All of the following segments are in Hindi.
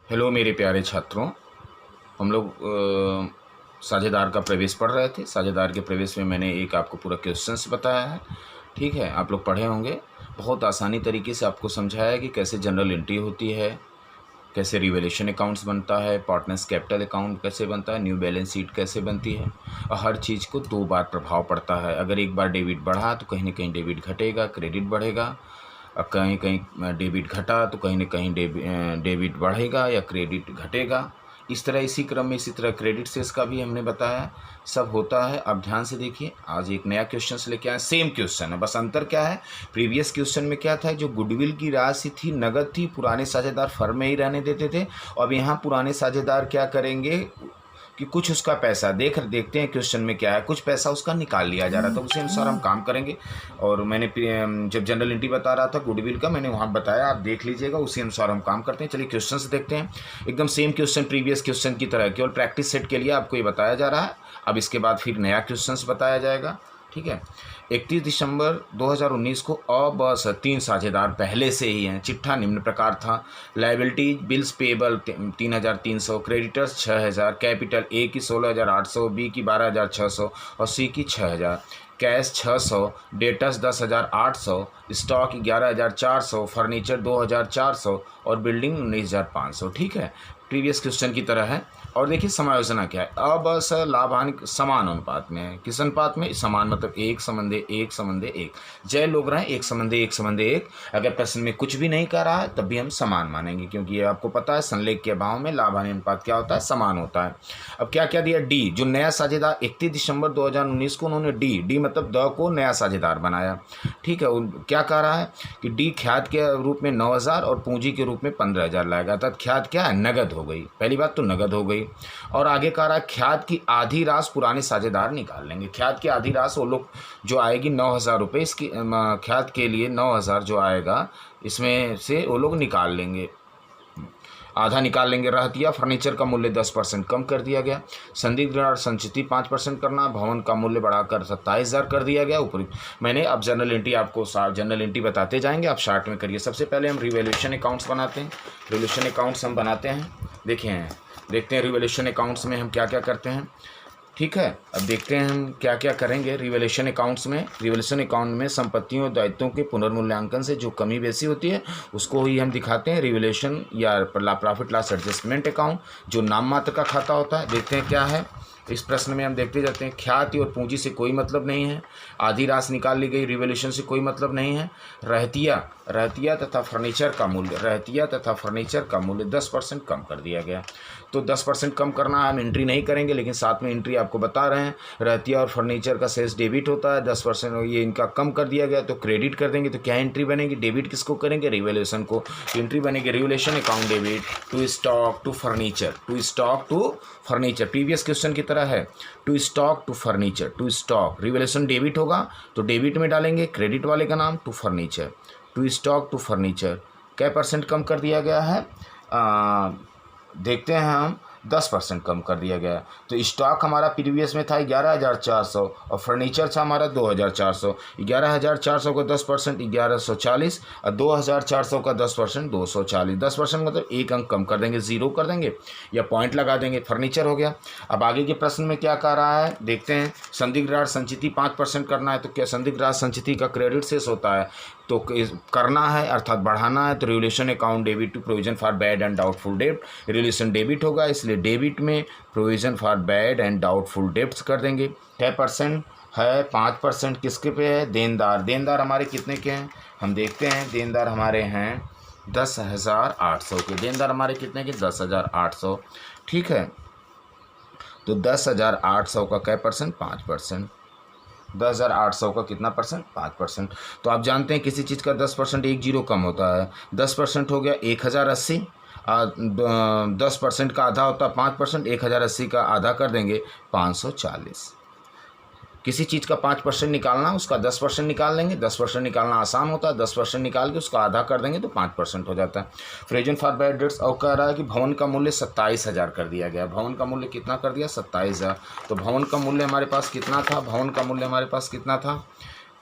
हेलो मेरे प्यारे छात्रों। हम लोग साझेदार का प्रवेश पढ़ रहे थे। साझेदार के प्रवेश में मैंने एक आपको पूरा क्वेश्चंस बताया है। ठीक है, आप लोग पढ़े होंगे। बहुत आसानी तरीके से आपको समझाया कि कैसे जनरल एंट्री होती है, कैसे रिवैल्यूएशन अकाउंट्स बनता है, पार्टनर्स कैपिटल अकाउंट कैसे बनता है, न्यू बैलेंस शीट कैसे बनती है। और हर चीज़ को 2 बार प्रभाव पड़ता है। अगर एक बार डेबिट बढ़ा तो कहीं ना कहीं डेबिट घटेगा, क्रेडिट बढ़ेगा। अब कहीं कहीं डेबिट घटा तो कहीं ना कहीं डेबिट बढ़ेगा या क्रेडिट घटेगा। इस तरह इसी क्रम में इसी तरह क्रेडिट सेल्स का भी हमने बताया सब होता है। अब ध्यान से देखिए, आज एक नया क्वेश्चन से लेके आए। सेम क्वेश्चन है, बस अंतर क्या है, प्रीवियस क्वेश्चन में क्या था, जो गुडविल की राशि थी नगद थी, पुराने साझेदार फर्म में ही रहने देते थे। अब यहाँ पुराने साझेदार क्या करेंगे कि कुछ उसका पैसा देखते हैं क्वेश्चन में क्या है, कुछ पैसा उसका निकाल लिया जा रहा था, उसी अनुसार हम काम करेंगे। और मैंने जब जनरल एंट्री बता रहा था गुडविल का, मैंने वहाँ बताया, आप देख लीजिएगा, उसी अनुसार हम काम करते हैं। चलिए क्वेश्चन से देखते हैं। एकदम सेम क्वेश्चन प्रीवियस क्वेश्चन की तरह, केवल प्रैक्टिस सेट के लिए आपको ये बताया जा रहा है। अब इसके बाद फिर नया क्वेश्चन बताया जाएगा। ठीक है, 31 दिसंबर 2019 को बस 3 साझेदार पहले से ही हैं। चिट्ठा निम्न प्रकार था। Liability bills payable 3,300, creditors 6,000, capital A की 16,800, बी की 12,600 और सी की 6,000। कैश 600, डेटर्स 10,800, स्टॉक 11,400, फर्नीचर 2,400 और बिल्डिंग 19,500। ठीक है, प्रीवियस क्वेश्चन की तरह है। और देखिए समायोजना क्या है। अब सर लाभ हानि समान अनुपात में है। किस अनुपात में? समान मतलब 1:1:1:1। जय लोग रहे 1:1:1। अगर प्रश्न में कुछ भी नहीं कर रहा है तब भी हम समान मानेंगे, क्योंकि ये आपको पता है संलेख के अभाव में लाभ हानि अनुपात क्या होता है, समान होता है। अब क्या क्या दिया, डी, जो नया साझेदार 31 दिसंबर 2019 को उन्होंने डी मतलब द को नया साझेदार बनाया। ठीक है, क्या कह रहा है कि डी ख्यात के रूप में 9,000 और पूंजी के रूप में 15,000 लाएगा। अर्थात ख्यात क्या है, नगद हो गई। पहली बात तो नगद हो गई। और आगे कह रहा है ख्यात की आधी राशि पुराने साझेदार निकाल लेंगे। ख्यात की आधी राशि वो लोग जो आएगी 9,000 रुपये, इसकी ख्यात के लिए 9,000 जो आएगा इसमें से वो लोग निकाल लेंगे, आधा निकाल लेंगे। रहतिया फर्नीचर का मूल्य 10% कम कर दिया गया। संदिग्ध ऋण और संचिति 5% करना। भवन का मूल्य बढ़ाकर 27,000 कर दिया गया। ऊपरी मैंने अब जनरल एंट्री आपको जनरल एंट्री बताते जाएंगे, आप शार्ट में करिए। सबसे पहले हम रिवैल्यूएशन अकाउंट्स बनाते हैं। रिवैल्यूएशन अकाउंट्स हम बनाते हैं, देखिए देखते हैं रिवैल्यूएशन अकाउंट्स में हम क्या क्या करते हैं। ठीक है, अब देखते हैं हम क्या क्या करेंगे रिवैल्यूएशन अकाउंट्स में। रिवैल्यूएशन अकाउंट में संपत्तियों और दायित्वों के पुनर्मूल्यांकन से जो कमी बेसी होती है उसको ही हम दिखाते हैं। रिवैल्यूएशन या प्रॉफिट लॉस एडजस्टमेंट अकाउंट जो नाम मात्र का खाता होता है, देखते हैं क्या है। इस प्रश्न में हम देखते जाते हैं। ख्याति और पूंजी से कोई मतलब नहीं है। आधी राशि निकाल ली गई, रिवैल्यूएशन से कोई मतलब नहीं है। रहतिया तथा फर्नीचर का मूल्य 10% कम कर दिया गया। तो 10% कम करना हम एंट्री नहीं करेंगे, लेकिन साथ में एंट्री आपको बता रहे हैं। रहतिया और फर्नीचर का सेल्स डेबिट होता है, 10% ये इनका कम कर दिया गया तो क्रेडिट कर देंगे। तो क्या एंट्री बनेगी, डेबिट किसको करेंगे, रिवैल्यूएशन को। एंट्री बनेगी revaluation account debit to stock to furniture. Previous question की तरह है, to stock to furniture. To stock revaluation debit होगा तो डेबिट में डालेंगे क्रेडिट वाले का नाम, to furniture. To stock to furniture क्या % कम कर दिया गया है, देखते हैं हम, 10% कम कर दिया गया। तो स्टॉक हमारा प्रीवियस में था 11,400 और फर्नीचर था हमारा 2,400। 11,400 का 10% 1,140 और 2,400 का 10% 240। 10% मतलब एक अंक कम कर देंगे, 0 कर देंगे या पॉइंट लगा देंगे, फर्नीचर हो गया। अब आगे के प्रश्न में क्या कह रहा है, देखते हैं। संदिग्ध ऋण संचिति 5% करना है, तो क्या संदिग्ध ऋण संचिति का क्रेडिट शेष होता है तो करना है, अर्थात बढ़ाना है। तो revaluation account debit to provision for bad and doubtful डेब्ट। रिवैल्यूएशन डेबिट होगा, इसलिए डेबिट में provision for bad and doubtful debts कर देंगे। 10% है, 5% किसके पे है, देनदार हमारे कितने के हैं हम देखते हैं। देनदार हमारे हैं 10,800 के। देनदार हमारे कितने के, 10,800। ठीक है, तो 10,800 का क्या %, 5%। 10,800 का कितना %, 5%। तो आप जानते हैं किसी चीज़ का 10% 10 कम होता है। 10% हो गया 1,080। 10% का आधा होता है 5%। 1,080 का आधा कर देंगे 540। किसी चीज़ का 5% निकालना, उसका 10% निकाल लेंगे। 10% निकालना आसान होता है, 10% निकाल के उसका आधा कर देंगे तो 5% हो जाता है। Provision for bad debts. और कह रहा है कि भवन का मूल्य 27,000 कर दिया गया। भवन का मूल्य कितना कर दिया, 27,000। तो भवन का मूल्य हमारे पास कितना था,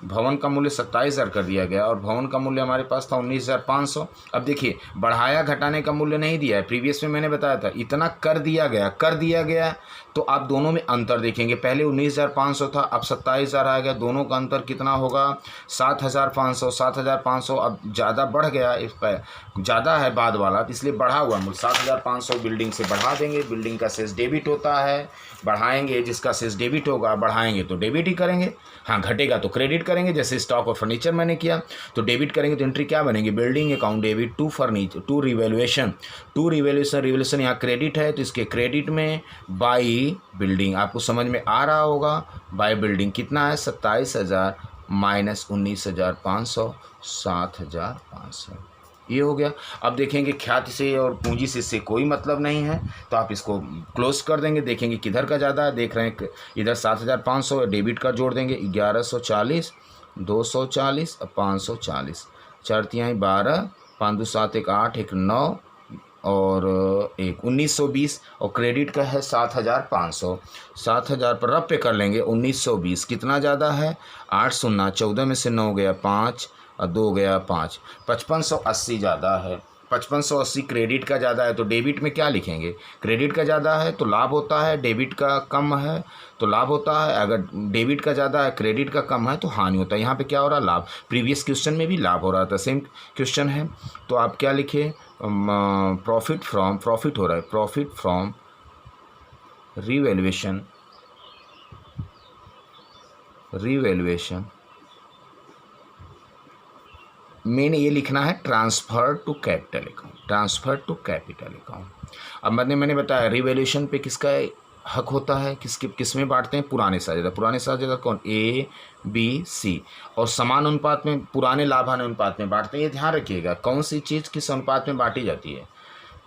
भवन का मूल्य 27,000 कर दिया गया और भवन का मूल्य हमारे पास था 19,500। अब देखिए बढ़ाया घटाने का मूल्य नहीं दिया है, प्रीवियस में मैंने बताया था इतना कर दिया गया। तो आप दोनों में अंतर देखेंगे, पहले 19,500 था, अब 27,000 आ गया, दोनों का अंतर कितना होगा 7,500। 7,500 अब ज़्यादा बढ़ गया, इस पर ज़्यादा है बाद वाला, तो इसलिए बढ़ा हुआ मूल्य 7,500 बिल्डिंग से बढ़ा देंगे। बिल्डिंग का सेस डेबिट होता है, बढ़ाएंगे, जिसका सेस डेबिट होगा बढ़ाएंगे तो डेबिट ही करेंगे, हाँ घटेगा तो क्रेडिट करेंगे। जैसे स्टॉक और फर्नीचर मैंने किया तो डेबिट करेंगे तो एंट्री क्या बनेगी, building account debit to furniture to revaluation. Revaluation यहाँ क्रेडिट है तो इसके क्रेडिट में बाई बिल्डिंग, आपको समझ में आ रहा होगा, बाई बिल्डिंग कितना है 27,000 माइनस 19,500 7,500, ये हो गया। अब देखेंगे ख्याति से और पूंजी से इससे कोई मतलब नहीं है तो आप इसको क्लोज कर देंगे। देखेंगे किधर का ज़्यादा है, देख रहे हैं इधर 7,500 डेबिट का जोड़ देंगे 1140 240 और 540, 4 तिहाई 12, 5 2 7 1 8 1 9 और 1 1920 और क्रेडिट का है 7,500। 7,000 पर रब पे कर लेंगे 1920, कितना ज़्यादा है 8 शून्य 14 में से 9 गया 5 और 2 गया 5, 5580 ज़्यादा है। 5580 क्रेडिट का ज़्यादा है तो डेबिट में क्या लिखेंगे, क्रेडिट का ज़्यादा है तो लाभ होता है, डेबिट का कम है तो लाभ होता है, अगर डेबिट का ज़्यादा है क्रेडिट का कम है तो हानि होता है। यहाँ पे क्या हो रहा है लाभ, प्रीवियस क्वेश्चन में भी लाभ हो रहा था, सेम क्वेश्चन है तो आप क्या लिखे प्रॉफिट हो रहा है प्रॉफिट फ्रॉम रिवैल्यूएशन मैंने ये लिखना है ट्रांसफ़र टू कैपिटल अकाउंट। अब मैंने बताया रिवैल्यूएशन पे किसका हक होता है, किस में बांटते हैं, पुराने साझेदार कौन A B C और समान अनुपात में पुराने लाभान अनुपात में बांटते हैं। ये ध्यान रखिएगा कौन सी चीज़ किस अनुपात में बांटी जाती है।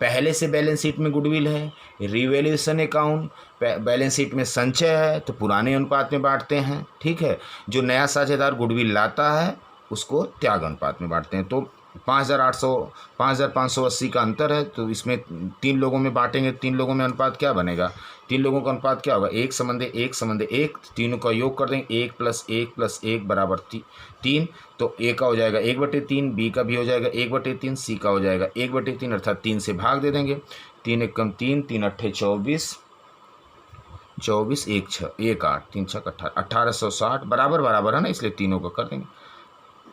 पहले से बैलेंस शीट में गुडविल है, रिवैल्यूएशन अकाउंट बैलेंस शीट में संचय है तो पुराने अनुपात में बांटते हैं, ठीक है। जो नया साझेदार गुडविल लाता है उसको त्याग अनुपात में बांटते हैं। तो 5,580 का अंतर है तो इसमें 3 लोगों में बांटेंगे, 3 लोगों में अनुपात क्या बनेगा, 3 लोगों का अनुपात क्या होगा 1 संबंध 1, तीनों का योग कर देंगे 1 + 1 + 1 बराबर 3, तो A का हो जाएगा 1/3, B का भी हो जाएगा 1/3, C का हो जाएगा 1/3 अर्थात 3 से भाग दे देंगे, 3 × 1 = 3, 3 × 8 = 24, 1 6 1 8 3 6 18 1860 बराबर है ना, इसलिए तीनों का कर देंगे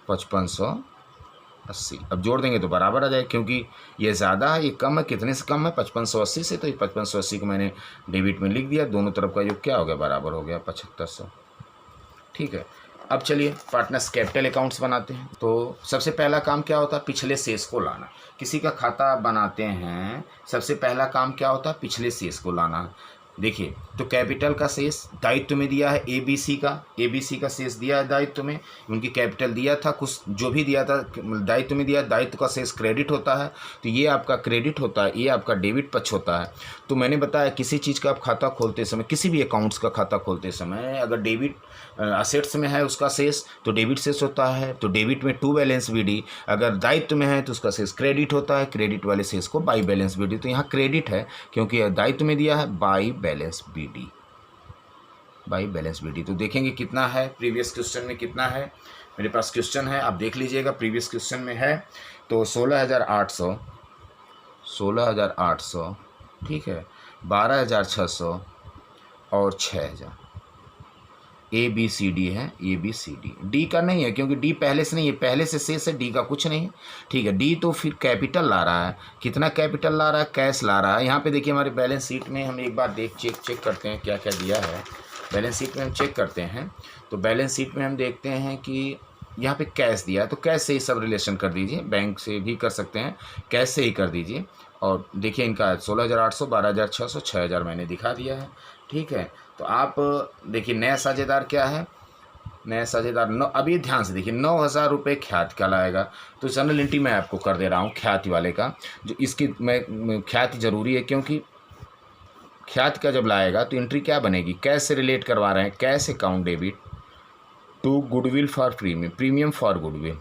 5580। अब जोड़ देंगे तो बराबर आ जाए, क्योंकि ये ज़्यादा है ये कम है, कितने से कम है 5580 से, तो ये 5580 को मैंने डेबिट में लिख दिया, दोनों तरफ का योग क्या हो गया बराबर हो गया 7500। ठीक है, अब चलिए पार्टनर्स कैपिटल अकाउंट्स बनाते हैं। तो सबसे पहला काम क्या होता है, पिछले शेष को लाना। किसी का खाता बनाते हैं सबसे पहला काम क्या होता है, पिछले शेष को लाना। देखिए तो कैपिटल का शेष दायित्व में दिया है ABC का शेष दिया है दायित्व में, उनकी कैपिटल दिया था, कुछ जो भी दिया था दायित्व में दिया, दायित्व का शेष क्रेडिट होता है, तो ये आपका क्रेडिट होता है, ये आपका डेबिट पक्ष होता है। तो मैंने बताया किसी चीज़ का आप खाता खोलते समय, किसी भी अकाउंट्स का खाता खोलते समय अगर डेबिट असेट्स में है उसका शेष तो डेबिट शेष होता है, तो डेबिट में टू बैलेंस BD, अगर दायित्व में है तो उसका शेष क्रेडिट होता है, क्रेडिट वाले शेष को बाई बैलेंस BD। तो यहाँ क्रेडिट है क्योंकि दायित्व में दिया है बाई बैलेंस BD। तो देखेंगे कितना है, प्रीवियस क्वेश्चन में कितना है, मेरे पास क्वेश्चन है आप देख लीजिएगा, प्रीवियस क्वेश्चन में है तो 16,800, ठीक है, 12,600 और 6,000 ABCD है, ABCD। डी का नहीं है क्योंकि डी पहले से नहीं है, पहले से शेष है, डी का कुछ नहीं है, ठीक है। डी तो फिर कैपिटल ला रहा है, कितना कैपिटल ला रहा है, कैश ला रहा है। यहाँ पे देखिए हमारे बैलेंस शीट में हम एक बार चेक करते हैं क्या क्या दिया है, बैलेंस शीट में हम चेक करते हैं। तो बैलेंस शीट में हम देखते हैं कि यहाँ पे कैश दिया है, तो कैश से ही सब रिलेशन कर दीजिए, बैंक से भी कर सकते हैं, कैश से ही कर दीजिए। और देखिए इनका 16,800, 12,600, 6,000 मैंने दिखा दिया है, ठीक है। तो आप देखिए नया साझेदार क्या है, नया साझेदार 9, अभी ध्यान से देखिए 9,000 रुपये ख्याति का लाएगा। तो जनरल एंट्री मैं आपको कर दे रहा हूँ ख्याति वाले का, जो इसकी मैं ख्याति ज़रूरी है क्योंकि ख्याति का जब लाएगा तो एंट्री क्या बनेगी, कैश से रिलेट करवा रहे हैं, cash account debit to goodwill for premium for goodwill.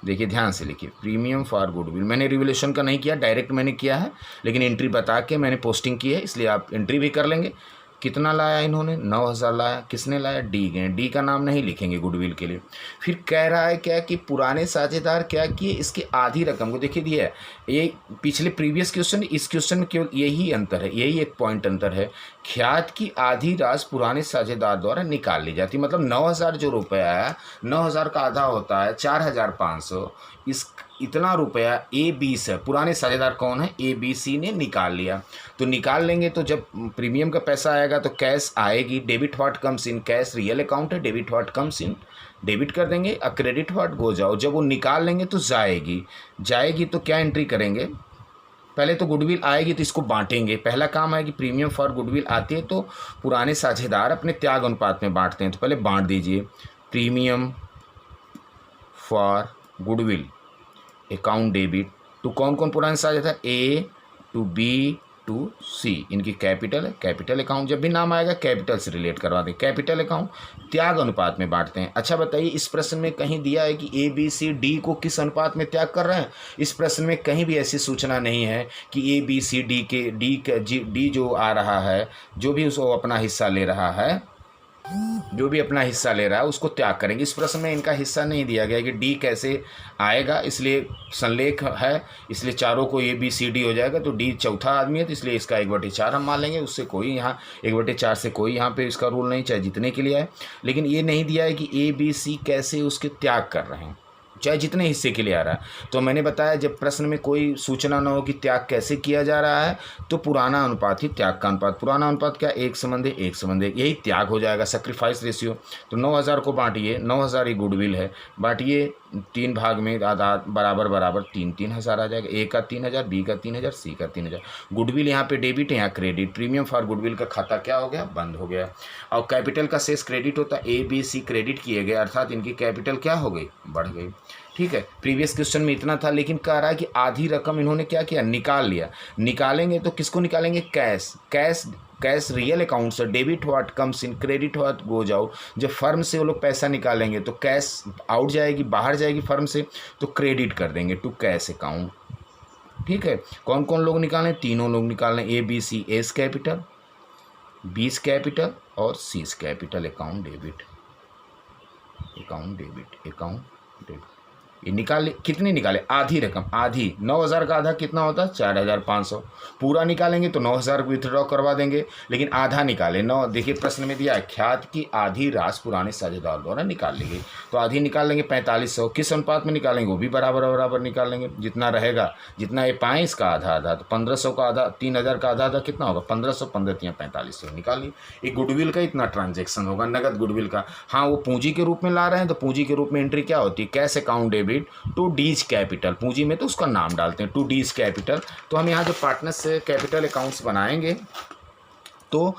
देखिए ध्यान से लिखिए, प्रीमियम फॉर गुडविल। मैंने रिवैल्यूएशन का नहीं किया, डायरेक्ट मैंने किया है, लेकिन एंट्री बता के मैंने पोस्टिंग की है, इसलिए आप एंट्री भी कर लेंगे। कितना लाया इन्होंने, 9,000 लाया। किसने लाया, डी गए। डी का नाम नहीं लिखेंगे गुडविल के लिए। फिर कह रहा है क्या कि पुराने साझेदार क्या किए, इसकी आधी रकम को देखिए दिया है। ये पिछले प्रीवियस क्वेश्चन, इस क्वेश्चन में केवल यही अंतर है, यही एक पॉइंट अंतर है। ख्यात की आधी राशि पुराने साझेदार द्वारा निकाल ली जाती, मतलब 9,000 जो रुपया है, 9,000 का आधा होता है 4,500। इस इतना रुपया ए बी से, पुराने साझेदार कौन है, ए बी सी ने निकाल लिया। तो निकाल लेंगे तो जब प्रीमियम का पैसा आएगा तो कैश आएगी। Debit what comes in cash, real account है, debit what comes in debit कर देंगे। क्रेडिट व्हाट गो जाओ, जब वो निकाल लेंगे तो जाएगी तो क्या एंट्री करेंगे, पहले तो गुडविल आएगी तो इसको बांटेंगे। पहला काम है कि प्रीमियम फॉर गुडविल आती है तो पुराने साझेदार अपने त्याग अनुपात में बांटते हैं, तो पहले बांट दीजिए। Premium for goodwill account debit to कौन कौन पुराने साझेदार, A to B to C, इनकी कैपिटल है, कैपिटल अकाउंट। जब भी नाम आएगा कैपिटल से रिलेट करवा दें। कैपिटल अकाउंट त्याग अनुपात में बांटते हैं। अच्छा बताइए, इस प्रश्न में कहीं दिया है कि ए बी सी डी को किस अनुपात में त्याग कर रहे हैं? इस प्रश्न में कहीं भी ऐसी सूचना नहीं है कि ए बी सी डी जो आ रहा है, जो भी उसको अपना हिस्सा ले रहा है, उसको त्याग करेंगे। इस प्रश्न में इनका हिस्सा नहीं दिया गया कि डी कैसे आएगा, इसलिए संलेख है, इसलिए चारों को ए बी सी डी हो जाएगा। तो डी चौथा आदमी है तो इसलिए इसका 1/4 हम मान लेंगे। उससे कोई यहाँ 1/4 से कोई यहाँ पे इसका रूल नहीं, चाहे जितने के लिए आए। लेकिन ये नहीं दिया है कि ए बी सी कैसे उसके त्याग कर रहे हैं, चाहे जितने हिस्से के लिए आ रहा है। तो मैंने बताया जब प्रश्न में कोई सूचना न हो कि त्याग कैसे किया जा रहा है, तो पुराना अनुपात ही त्याग का अनुपात। पुराना अनुपात क्या, 1:1, यही त्याग हो जाएगा, सेक्रीफाइस रेशियो। तो 9,000 को बांटिए, 9,000 ये गुडविल है, बांटिए 3 भाग में, आधा बराबर 3,000 आ जाएगा। ए का 3,000, बी का 3,000, सी का 3,000। गुडविल यहाँ पे डेबिट है, यहाँ क्रेडिट। प्रीमियम फॉर गुडविल का खाता क्या हो गया, बंद हो गया। और कैपिटल का शेष क्रेडिट होता है, ए बी सी क्रेडिट किए गए, अर्थात इनकी कैपिटल क्या हो गई, बढ़ गई। ठीक है, प्रीवियस क्वेश्चन में इतना था, लेकिन कह रहा है कि आधी रकम इन्होंने क्या किया, निकाल लिया। निकालेंगे तो किसको निकालेंगे, कैश रियल अकाउंट से। Debit what comes in, credit what goes out. जब फर्म से वो लोग पैसा निकालेंगे तो कैश आउट जाएगी, बाहर जाएगी फर्म से, तो क्रेडिट कर देंगे टू कैश अकाउंट। ठीक है, कौन कौन लोग निकालें, तीनों लोग निकालें, A B C, A's capital, B's capital और सीस कैपिटल। अकाउंट डेबिट ये निकाले। कितने निकाले, आधी रकम, आधी 9,000 का आधा कितना होता है, 4,500। पूरा निकालेंगे तो 9,000 विथड्रॉ करवा देंगे, लेकिन आधा निकाले। देखिए प्रश्न में दिया है ख्यात की आधी राशि पुराने साझेदार द्वारा निकाल ली गई, तो आधी निकाल लेंगे 4500। किस अनुपात में निकालेंगे, वो भी बराबर निकाल लेंगे। जितना रहेगा, जितना ये पाएँ इसका आधा, तो 1,500 का आधा, 3,000 का आधा कितना होगा, 1,500, 4500 निकाल ली। एक गुडविल का इतना ट्रांजेक्शन होगा, नगद गुडविल का। हाँ, वो पूंजी के रूप में ला रहे हैं तो पूंजी के रूप में एंट्री क्या होती है, cash account debit to D's capital. पूंजी में तो उसका नाम डालते हैं, टू डीज कैपिटल। तो हम यहाँ जो पार्टनर्स से कैपिटल अकाउंट्स बनाएंगे तो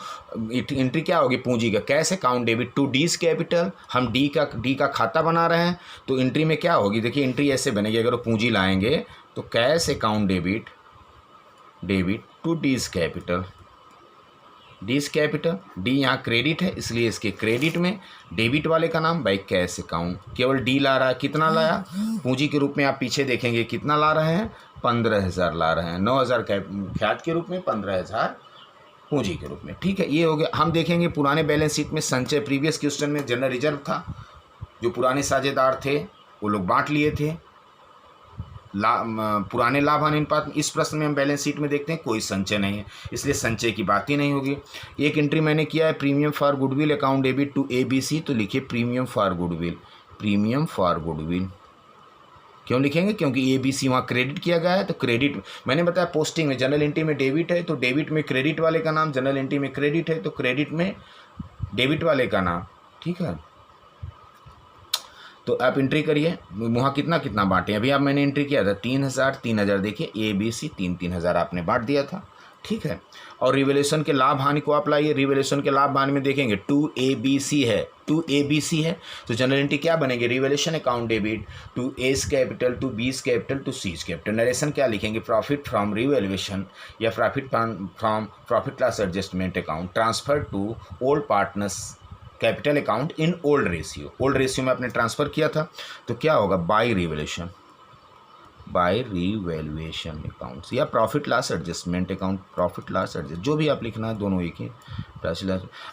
एंट्री क्या होगी, पूंजी का cash account debit to D's capital. हम डी का खाता बना रहे हैं तो एंट्री में क्या होगी, देखिए एंट्री ऐसे बनेगी। अगर वो पूंजी लाएंगे तो cash account debit to D's capital. D यहाँ क्रेडिट है इसलिए इसके क्रेडिट में, डेबिट वाले का नाम बाई कैश अकाउंट। केवल डी ला रहा है, कितना लाया, पूंजी के रूप में आप पीछे देखेंगे कितना ला रहे हैं, 15,000 ला रहे हैं। 9,000 ख्यात के रूप में, 15,000 पूंजी के रूप में। ठीक है, ये हो गया। हम देखेंगे पुराने बैलेंस शीट में संचय। प्रीवियस क्वेश्चन में जनरल रिजर्व था, जो पुराने साझेदार थे वो लोग बांट लिए थे पुराने लाभ हानि अनुपात में। इस प्रश्न में हम बैलेंस शीट में देखते हैं कोई संचय नहीं है, इसलिए संचय की बात ही नहीं होगी। एक एंट्री मैंने किया है, premium for goodwill account debit to A B C, तो लिखिए प्रीमियम फॉर गुडविल। क्यों लिखेंगे, क्योंकि ए बी सी वहाँ क्रेडिट किया गया है। तो क्रेडिट मैंने बताया पोस्टिंग में, जनरल एंट्री में डेबिट है तो डेबिट में क्रेडिट वाले का नाम, जनरल एंट्री में क्रेडिट है तो क्रेडिट में डेबिट वाले का नाम। ठीक है, तो आप एंट्री करिए वहाँ कितना बांटे। अभी आप मैंने एंट्री किया था 3,000, देखिए ए बी सी 3,000 आपने बांट दिया था। ठीक है, और रिवैल्यूएशन के लाभ हानि को आप लाइए। रिवैल्यूएशन के लाभ हानि में देखेंगे 2ABC है, तो जनरल एंट्री क्या बनेगी, revaluation account debit to A's capital to B's capital to C's capital. Narration क्या लिखेंगे, प्रॉफिट फ्रॉम रिवैल्यूएशन या profit from profit loss adjustment account transfer to old partners capital account in old ratio में आपने ट्रांसफ़र किया था, तो क्या होगा, बाई बाय रीवैल्यूएशन अकाउंट्स या profit loss adjustment account, profit loss adjust, जो भी आप लिखना है दोनों एक ही।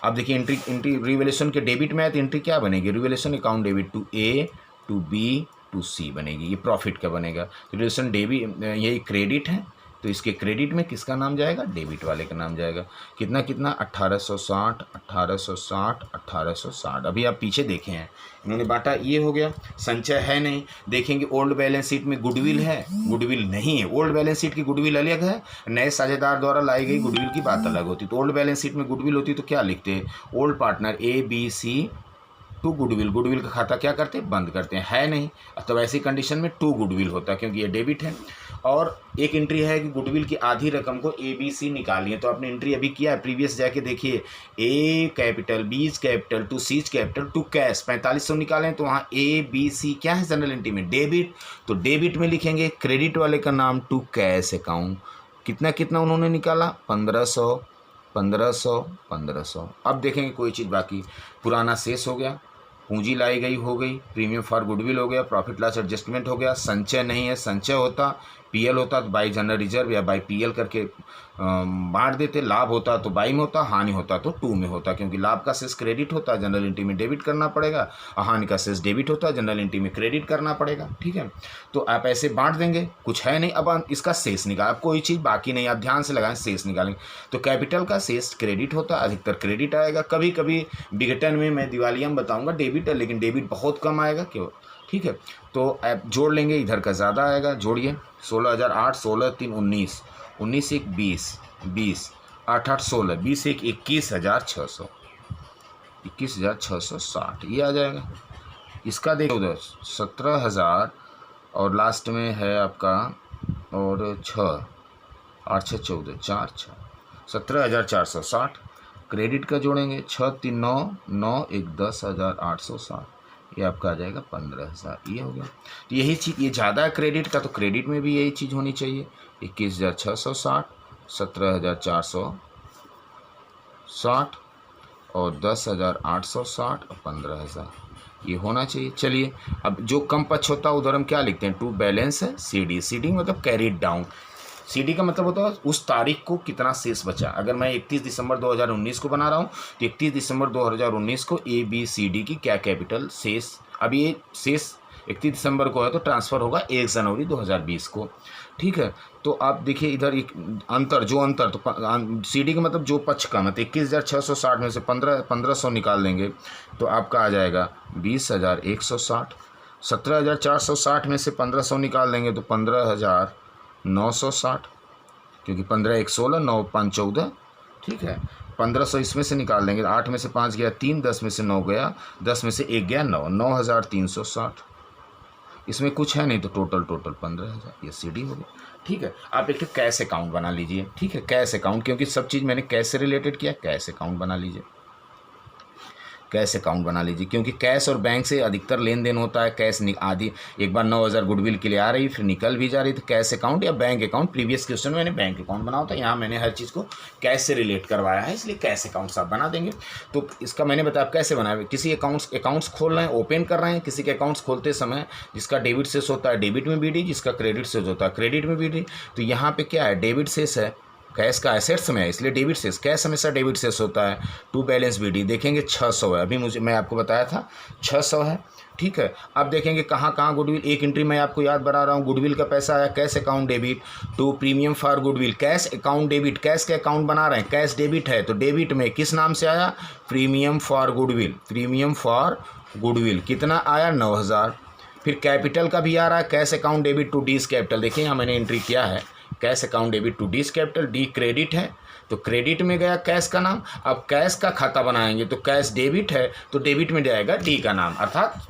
अब देखिए एंट्री रिवैल्यूएशन के डेबिट में है तो एंट्री क्या बनेगी, revaluation account debit to A to B to C बनेगी, ये प्रॉफिट का बनेगा। रिवैल्यूएशन डेबिट यही क्रेडिट है तो इसके क्रेडिट में किसका नाम जाएगा, डेबिट वाले का नाम जाएगा। कितना कितना 1860 1860 1860। अभी आप पीछे देखे हैं इन्होंने बांटा, ये हो गया। संचय है नहीं, देखेंगे ओल्ड बैलेंस शीट में गुडविल है, गुडविल नहीं है। ओल्ड बैलेंस शीट की गुडविल अलग है, नए साझेदार द्वारा लाई गई गुडविल की बात अलग होती। तो ओल्ड बैलेंस शीट में गुडविल होती तो क्या लिखते हैं, old partner A B C to goodwill, goodwill का खाता क्या करते हैं, बंद करते हैं, है नहीं तो ऐसी कंडीशन में टू गुडविल होता है क्योंकि ये डेबिट है। और एक एंट्री है कि गुडविल की आधी रकम को ए बी सी निकालिए, तो आपने एंट्री अभी किया है, प्रीवियस जाके देखिए, A capital B's capital to C's capital to cash 4500 निकालें तो वहाँ ए बी सी क्या है जनरल एंट्री में, डेबिट। तो डेबिट में लिखेंगे क्रेडिट वाले का नाम टू कैश अकाउंट। कितना कितना उन्होंने निकाला, 1500 1500 1500। अब देखेंगे कोई चीज़ बाकी, पुराना शेष हो गया, पूंजी लाई गई हो गई, प्रीमियम फॉर गुडविल हो गया, प्रॉफिट लॉस एडजस्टमेंट हो गया। संचय नहीं है, संचय होता पीएल होता तो बाई जनरल रिजर्व या बाई पीएल करके बांट देते, लाभ होता तो बाई में होता, हानि होता तो टू में होता, क्योंकि लाभ का शेष क्रेडिट होता है जनरल एंट्री में डेबिट करना पड़ेगा, और हानि का शेष डेबिट होता है जनरल एंट्री में क्रेडिट करना पड़ेगा। ठीक है, तो आप ऐसे बांट देंगे, कुछ है नहीं। अब इसका शेष निकाल, अब कोई चीज़ बाकी नहीं, आप ध्यान से लगाएं, शेष निकालेंगे तो कैपिटल का शेष क्रेडिट होता है, अधिकतर क्रेडिट आएगा। कभी कभी विघटन में मैं दिवालिया में बताऊँगा डेबिट है, लेकिन डेबिट बहुत कम आएगा क्यों। ठीक है, तो आप जोड़ लेंगे, इधर का ज़्यादा आएगा, जोड़िए 16,008 16 3 19 19 1 20 20 8 8 16 20 1 21,600 21,660 ये आ जाएगा। इसका देखो उधर 17,000 और लास्ट में है आपका और 6 8 6 14 4 6 17,460। क्रेडिट का जोड़ेंगे 6 3 9 9 1 10,860, ये आपका आ जाएगा 15,000। ये हो गया। तो यही चीज़, ये ज़्यादा है क्रेडिट का तो क्रेडिट में भी यही चीज़ होनी चाहिए, 21,660 17,460 और 10,860 और 15,000 ये होना चाहिए। चलिए अब जो कम पक्ष होता है उधर हम क्या लिखते हैं, टू बैलेंस है सीडी। सीडी मतलब कैरीड डाउन, सीडी का मतलब होता है उस तारीख को कितना शेष बचा। अगर मैं 31 दिसंबर 2019 को बना रहा हूँ तो 31 दिसंबर 2019 को ए बी सी डी की क्या कैपिटल शेष, अब ये शेष 31 दिसंबर को है तो ट्रांसफ़र होगा 1 जनवरी 2020 को। ठीक है, तो आप देखिए इधर एक अंतर, जो अंतर तो सीडी का मतलब जो पक्ष का मतलब 21,660 में से 1500 निकाल लेंगे तो आपका आ जाएगा 20,160। 17,460 में से 1500 निकाल लेंगे तो 15,960, क्योंकि 15 1 16 9 5 14। ठीक है, 1500 इसमें से निकाल लेंगे, 8 में से 5 गया 3, 10 में से 9 गया, 10 में से 1 गया 9, 9,360। इसमें कुछ है नहीं तो टोटल 15,000, ये सीडी हो गया। ठीक है, आप एक कैश अकाउंट बना लीजिए। ठीक है, कैश अकाउंट, क्योंकि सब चीज़ मैंने कैश से रिलेटेड किया, कैश अकाउंट बना लीजिए, कैश अकाउंट बना लीजिए, क्योंकि कैश और बैंक से अधिकतर लेन देन होता है। कैश आदि एक बार 9,000 गुडविल के लिए आ रही, फिर निकल भी जा रही, तो कैश अकाउंट या बैंक अकाउंट, प्रीवियस क्वेश्चन में मैंने बैंक अकाउंट बनाया था, यहाँ मैंने हर चीज़ को कैश से रिलेट करवाया है, इसलिए कैश अकाउंट्स आप बना देंगे। तो इसका मैंने बताया आप कैसे बनाए, किसी अकाउंट्स खोल रहे हैं, ओपन कर रहे हैं, किसी के अकाउंट्स खोलते समय जिसका डेबिट शेष होता है डेबिट में बीडी, जिसका क्रेडिट शेष होता है क्रेडिट में बीडी। तो यहाँ पे क्या है, डेबिट शेष है, कैश का एसेट्स में है इसलिए डेबिट शेष, कैश हमेशा डेबिट शेष होता है। टू बैलेंस बीडी देखेंगे 600 है, अभी मैं आपको बताया था 600 है। ठीक है, अब देखेंगे कहाँ कहाँ गुडविल, एक एंट्री मैं आपको याद बता रहा हूँ, गुडविल का पैसा आया cash account debit to premium for goodwill, cash account debit, cash के अकाउंट बना रहे हैं, कैश डेबिट है तो डेबिट में किस नाम से आया, premium for goodwill, premium for goodwill कितना आया 9,000। फिर कैपिटल का भी आ रहा है cash account debit to D's capital, देखिए यहाँ मैंने एंट्री किया है cash account debit to D's capital, D credit है तो क्रेडिट में गया कैश का नाम। अब कैश का खाता बनाएंगे तो कैश डेबिट है तो डेबिट में जाएगा डी का नाम, अर्थात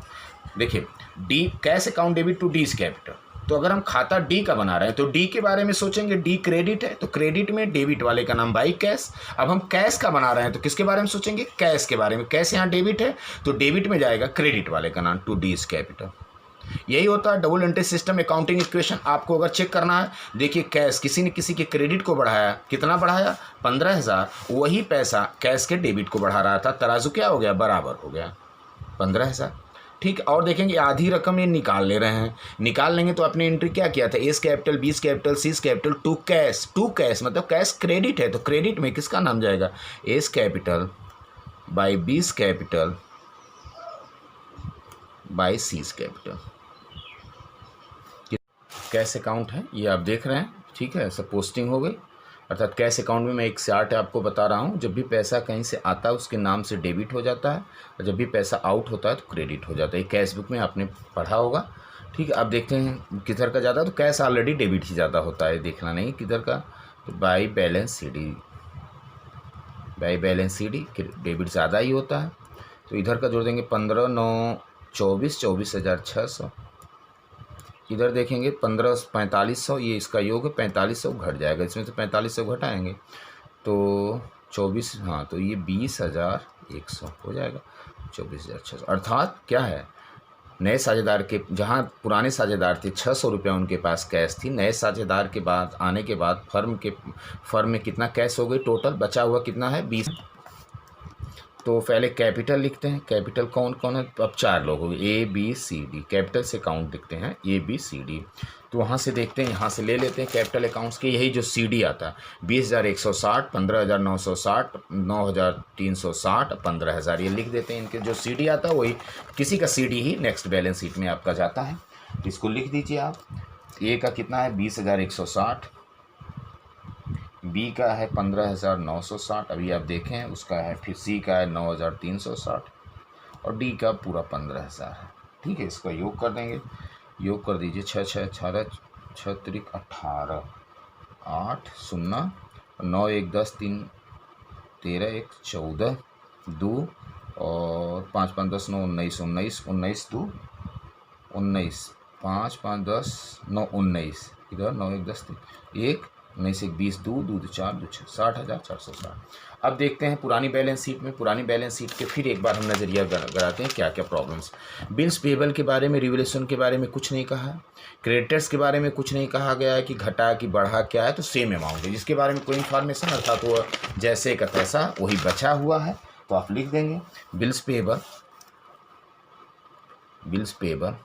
देखिए D cash account debit to D's capital. तो अगर हम खाता डी का बना रहे हैं तो डी के बारे में सोचेंगे, डी क्रेडिट है तो क्रेडिट में डेबिट वाले का नाम बाई कैश। अब हम कैश का बना रहे हैं तो किसके बारे में सोचेंगे, कैश के बारे में, कैश यहाँ डेबिट है तो डेबिट में जाएगा क्रेडिट वाले का नाम टू डीज कैपिटल। यही होता है double entry system accounting equation. आपको अगर चेक करना है, देखिए कैश किसी ने किसी के क्रेडिट को बढ़ाया, कितना बढ़ाया 15,000, वही पैसा कैश के डेबिट को बढ़ा रहा था, तराजू क्या हो गया बराबर हो गया 15,000। ठीक। और देखेंगे आधी रकम ये निकाल ले रहे हैं, निकाल लेंगे तो आपने एंट्री क्या किया था, A's capital, B's capital, C's capital, to cash मतलब कैश क्रेडिट है, तो क्रेडिट में किसका नाम जाएगा, A's capital by B's capital by C's capital. Cash account है ये आप देख रहे हैं, ठीक है। सब पोस्टिंग हो गई, अर्थात कैश अकाउंट में मैं एक चार्ट आपको बता रहा हूँ, जब भी पैसा कहीं से आता है उसके नाम से डेबिट हो जाता है, और जब भी पैसा आउट होता है तो क्रेडिट हो जाता है। कैश बुक में आपने पढ़ा होगा, ठीक है। अब देखते हैं किधर का ज़्यादा, तो कैश ऑलरेडी डेबिट ही ज़्यादा होता है, देखना नहीं किधर का। तो by balance C D, by balance C D debit ज़्यादा ही होता है, तो इधर का जोड़ देंगे 15 9 24, 24,600। इधर देखेंगे 15 4500, ये इसका योग है, 4500 घट जाएगा, इसमें से 4500 घटाएंगे तो 24, हाँ तो ये 20,100 हो जाएगा, 24,600। अर्थात क्या है, नए साझेदार के, जहाँ पुराने साझेदार थे 600 रुपया उनके पास कैश थी, नए साझेदार के बाद आने के बाद फर्म में कितना कैश हो गई टोटल, बचा हुआ कितना है 20। तो पहले कैपिटल लिखते हैं, कैपिटल कौन कौन है, अब 4 लोग हो गए, A B C D, capital से अकाउंट लिखते हैं ए बी सी डी। तो वहाँ से देखते हैं, यहाँ से ले लेते हैं कैपिटल अकाउंट्स के, यही जो सी डी आता है 20,160, 15,960, 9,360, 15,000, ये लिख देते हैं। इनके जो सी डी आता है वही किसी का सी डी ही नेक्स्ट बैलेंस शीट में आपका जाता है, इसको लिख दीजिए आप। ए का कितना है 20,160, बी का है 15,960, अभी आप देखें उसका है, फिर सी का है 9,360 और डी का पूरा 15,000 है, ठीक है। इसका योग कर देंगे, योग कर दीजिए, 6 6 18, 6 त्रिक 18, 8 0, 9 1 10, 3 13, 1 14, 2 और 5 5 10 9 19, 19 19 2 19, 5 5 10 9 19, इधर 9 1 10 3 1 19 1 20, 2 2 4 2 6, 60,460। अब देखते हैं पुरानी बैलेंस शीट में, पुरानी बैलेंस शीट के फिर एक बार हम नज़रिया गड़ाते हैं क्या क्या प्रॉब्लम्स। बिल्स पेबल के बारे में, रिवोल्यूशन के बारे में कुछ नहीं कहा, क्रेडिटर्स के बारे में कुछ नहीं कहा गया है कि घटा कि बढ़ा क्या है, तो सेम अमाउंट है, जिसके बारे में कोई इन्फॉर्मेशन, अर्थात वो जैसे का तैसा वही बचा हुआ है, तो आप लिख देंगे बिल्स पेबल, बिल्स पेबल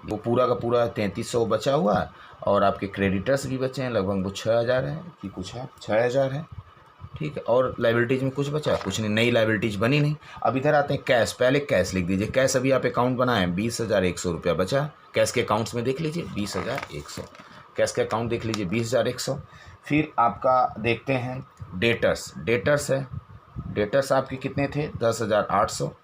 वो पूरा का पूरा 3300 बचा हुआ है, और आपके क्रेडिटर्स भी बचे हैं लगभग वो 6,000 है कि कुछ है, 6,000 है, ठीक है। और लाइबिलिटीज़ में कुछ बचा, कुछ नहीं, नई लाइबिलिटीज़ बनी नहीं। अब इधर आते हैं कैश, पहले कैश लिख दीजिए, कैश अभी आप अकाउंट बनाएं 20,100 रुपया बचा, कैश के अकाउंट्स में देख लीजिए 20,100, कैश के अकाउंट देख लीजिए 20,100। फिर आपका देखते हैं डेटर्स, डेटर्स है, डेटर्स आपके कितने थे 10,800,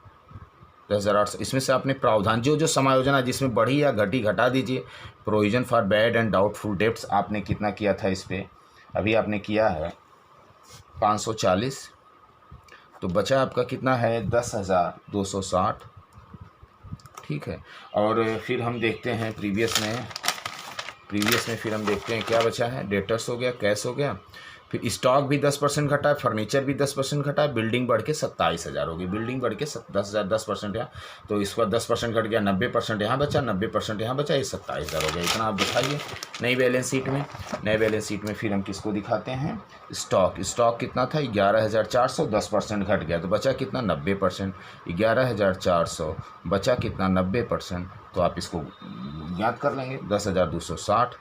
10,800, इसमें से आपने प्रावधान जो जो समायोजन है जिसमें बढ़ी या घटी घटा दीजिए। Provision for bad and doubtful debts आपने कितना किया था इस पर, अभी आपने किया है 540, तो बचा आपका कितना है 10,260, ठीक है। और फिर हम देखते हैं प्रीवियस में फिर हम देखते हैं क्या बचा है, डेटर्स हो गया, कैश हो गया, फिर स्टॉक भी 10% घटा है, फर्नीचर भी 10% घटा है, बिल्डिंग बढ़ के 27,000 हो गई, बिल्डिंग बढ़ के 10,000, 10% यहाँ, तो इसका 10% घट गया, 90% यहाँ बचा, 90% यहाँ बचा, ये 27,000 हो गया। इतना आप दिखाइए नई बैलेंस शीट में। नए बैलेंस शीट में फिर हम किसको दिखाते हैं, स्टॉक, स्टॉक कितना था 11,400, 10% घट गया तो बचा कितना 90%, 11,400 बचा कितना 90%, तो आप इसको याद कर लेंगे 10,260,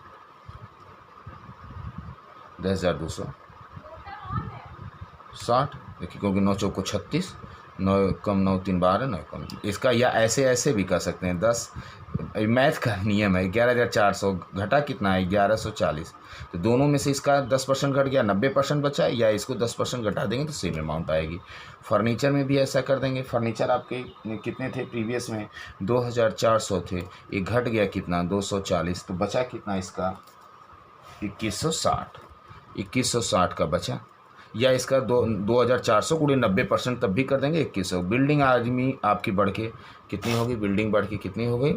10,260, देखिए क्योंकि 9 चौको 36, 9 कम 9 3 12, 9 कम इसका, या ऐसे ऐसे भी कर सकते हैं 10, मैथ का नियम है। 11,400 घटा कितना है 1,140, तो दोनों में से इसका 10% घट गया, 90% बचा, या इसको 10% घटा देंगे तो सेम अमाउंट आएगी। फर्नीचर में भी ऐसा कर देंगे, फर्नीचर आपके कितने थे प्रीवियस में 2,400 थे, ये घट गया कितना 240, तो बचा कितना इसका 2,160, 2,160 का बचा, या इसका 2,400 गुणे 90% तब भी कर देंगे 2,100। बिल्डिंग आदमी आपकी बढ़ के कितनी होगी, बिल्डिंग बढ़ के कितनी हो गई,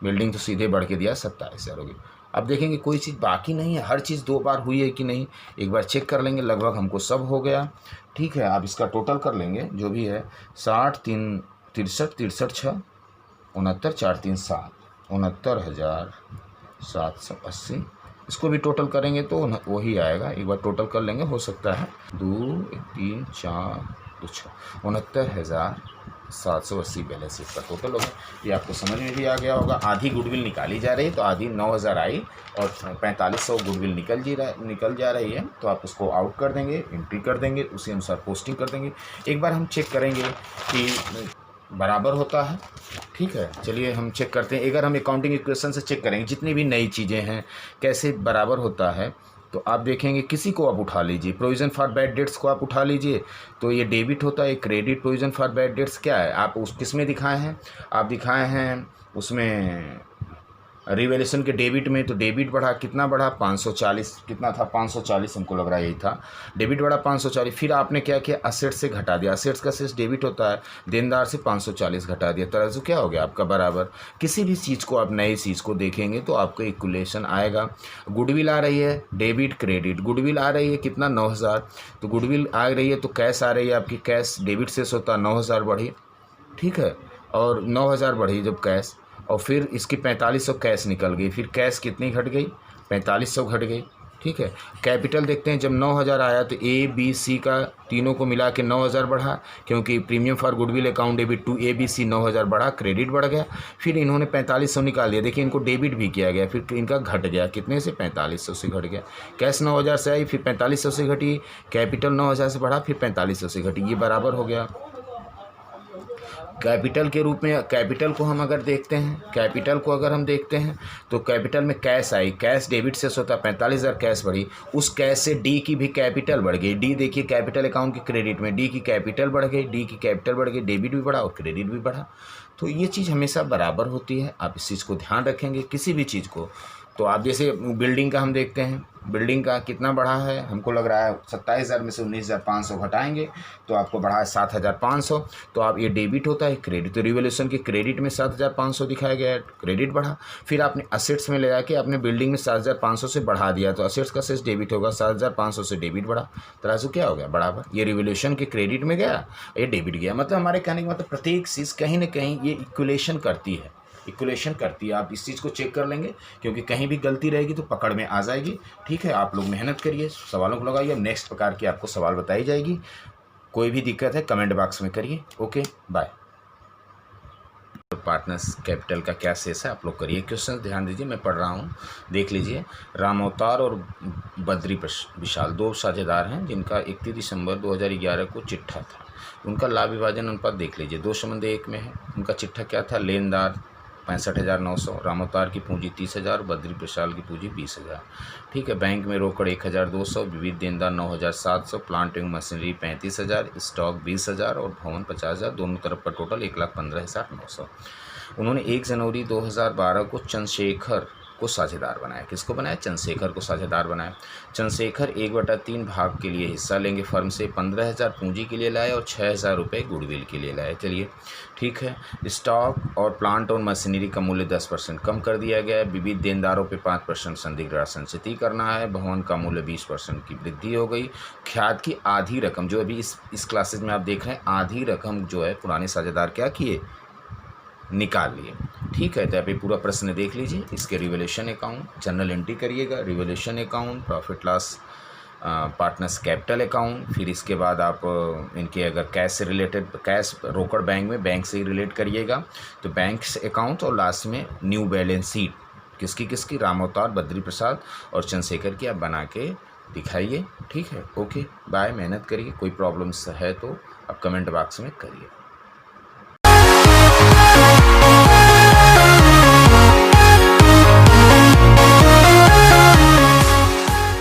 बिल्डिंग तो सीधे बढ़ के दिया 27,000 होगी। अब देखेंगे कोई चीज़ बाकी नहीं है, हर चीज़ 2 बार हुई है कि नहीं, एक बार चेक कर लेंगे, लगभग हमको सब हो गया, ठीक है। आप इसका टोटल कर लेंगे जो भी है 60 3 63 63 6 69 4 3 7 69,780, इसको भी टोटल करेंगे तो वही आएगा, एक बार टोटल कर लेंगे, हो सकता है 2 3 4 69,780 बैलेंस शीट का टोटल होगा। ये आपको समझ में भी आ गया होगा। आधी गुडविल निकाली जा रही है तो आधी 9,000 आई और 4500 गुडविल निकल जा रही है, तो आप उसको आउट कर देंगे, एंट्री कर देंगे, उसी अनुसार पोस्टिंग कर देंगे। एक बार हम चेक करेंगे कि बराबर होता है। ठीक है, चलिए हम चेक करते हैं। अगर हम अकाउंटिंग इक्वेशन से चेक करेंगे जितनी भी नई चीज़ें हैं कैसे बराबर होता है, तो आप देखेंगे किसी को आप उठा लीजिए, प्रोविज़न फॉर बैड डेट्स को आप उठा लीजिए तो ये डेबिट होता है। Credit provision for bad debts क्या है, आप उस किस में दिखाए हैं, आप दिखाए हैं उसमें रिवैल्यूएशन के डेबिट में। तो डेबिट बढ़ा, कितना बढ़ा, 540, कितना था 540 हमको लग रहा है यही था, डेबिट बढ़ा 540। फिर आपने क्या किया, असेट से घटा दिया, असेट्स का सेस डेबिट होता है, देनदार से 540 घटा दिया, तरह से क्या हो गया आपका बराबर। किसी भी चीज़ को आप नई चीज़ को देखेंगे तो आपको इक्वेशन आएगा। गुडविल आ रही है, डेबिट क्रेडिट, गुडविल आ रही है कितना 9,000, तो गुडविल आ रही है तो कैश आ रही है आपकी, कैश डेबिट सेस होता है 9,000 बढ़ी। ठीक है, और 9,000 बढ़ी जब कैश, और फिर इसकी 4500 कैश निकल गई, फिर कैश कितनी घट गई, 4500 घट गई। ठीक है, कैपिटल देखते हैं, जब 9,000 आया तो ए बी सी का तीनों को मिला के 9,000 बढ़ा, क्योंकि premium for goodwill account debit to A B C 9,000 बढ़ा, क्रेडिट बढ़ गया। फिर इन्होंने 4500 निकाल दिया, देखिए इनको डेबिट भी किया गया, फिर इनका घट गया, कितने से 4500 से घट गया। कैश 9,000 से आई, फिर 4500 से घटी, कैपिटल 9,000 से बढ़ा, फिर 4500 से घटी, ये बराबर हो गया। कैपिटल के रूप में कैपिटल को हम अगर देखते हैं, कैपिटल को अगर हम देखते हैं तो कैपिटल में कैश आई, कैश डेबिट से होता है 45,000 कैश बढ़ी, उस कैश से डी की भी कैपिटल बढ़ गई। डी देखिए कैपिटल अकाउंट के क्रेडिट में डी की कैपिटल बढ़ गई, डी की कैपिटल बढ़ गई, डेबिट भी बढ़ा और क्रेडिट भी बढ़ा। तो ये चीज़ हमेशा बराबर होती है, आप इस चीज़ को ध्यान रखेंगे किसी भी चीज़ को। तो आप जैसे बिल्डिंग का हम देखते हैं, बिल्डिंग का कितना बढ़ा है, हमको लग रहा है 27,000 में से 19,500 घटाएंगे तो आपको बढ़ा है 7,500। तो आप ये डेबिट होता है, क्रेडिट, तो रिवोल्यूशन के क्रेडिट में 7,500 दिखाया गया है, क्रेडिट बढ़ा। फिर आपने असेट्स में ले जाके आपने बिल्डिंग में 7,500 से बढ़ा दिया, तो असेट्स का सेस डेबिट होगा, 7,500 से डेबिट बढ़ा, तराजू क्या हो गया बराबर। ये रिवोल्यूशन के क्रेडिट में गया, ये डेबिट गया। मतलब हमारे कहने का मतलब प्रत्येक चीज़ कहीं ना कहीं ये इक्वलेशन करती है, इक्वलेशन करती है। आप इस चीज़ को चेक कर लेंगे, क्योंकि कहीं भी गलती रहेगी तो पकड़ में आ जाएगी। ठीक है, आप लोग मेहनत करिए, सवालों को लगाइए, नेक्स्ट प्रकार की आपको सवाल बताई जाएगी। कोई भी दिक्कत है कमेंट बॉक्स में करिए। Okay, bye. पार्टनर्स कैपिटल का क्या शेष है आप लोग करिए क्वेश्चन, ध्यान दीजिए, मैं पढ़ रहा हूँ, देख लीजिए। राम अवतार और बद्री विशाल दो साझेदार हैं जिनका 31 दिसंबर 2011 को चिट्ठा था। उनका लाभ विभाजन अनुपात देख लीजिए, 2:1 में है। उनका चिट्ठा क्या था, लेनदार 65,900, राम अवतार की पूंजी 30,000, बद्री विशाल की पूंजी 20,000। ठीक है, बैंक में रोकड़ 1,200, विविध देनदार 9,700, प्लांट एवं मशीनरी 35,000, स्टॉक 20,000 और भवन 50,000, दोनों तरफ का टोटल 1,15,900। उन्होंने 1 जनवरी 2012 को चंद्रशेखर को साझेदार बनाया। किसको बनाया, चंद्रशेखर को साझेदार बनाया। चंद्रशेखर 1/3 भाग के लिए हिस्सा लेंगे फर्म से, 15,000 पूंजी के लिए लाए और 6,000 रुपये गुडविल के लिए लाए। चलिए ठीक है, स्टॉक और प्लांट और मशीनरी का मूल्य 10% कम कर दिया गया है। विविध देनदारों पे 5% संदिग्ध संचिति करना है। भवन का मूल्य 20% की वृद्धि हो गई। ख्यात की आधी रकम, जो अभी इस क्लासेज में आप देख रहे हैं, आधी रकम जो है पुराने साझेदार क्या किए, निकाल लिए। ठीक है, तो अभी पूरा प्रश्न देख लीजिए। इसके रिवोल्यूशन अकाउंट जनरल एंट्री करिएगा, revolution account, profit loss, partners capital account. फिर इसके बाद आप इनके अगर कैश से रिलेटेड, कैश रोकड़ बैंक में, बैंक से ही रिलेट करिएगा तो बैंक अकाउंट, और लास्ट में न्यू बैलेंस शीट किसकी, राम अवतार, बद्री प्रसाद और चंद्रशेखर की आप बना के दिखाइए। ठीक है, ओके बाय, मेहनत करिए। कोई प्रॉब्लम्स है तो आप कमेंट बॉक्स में करिए।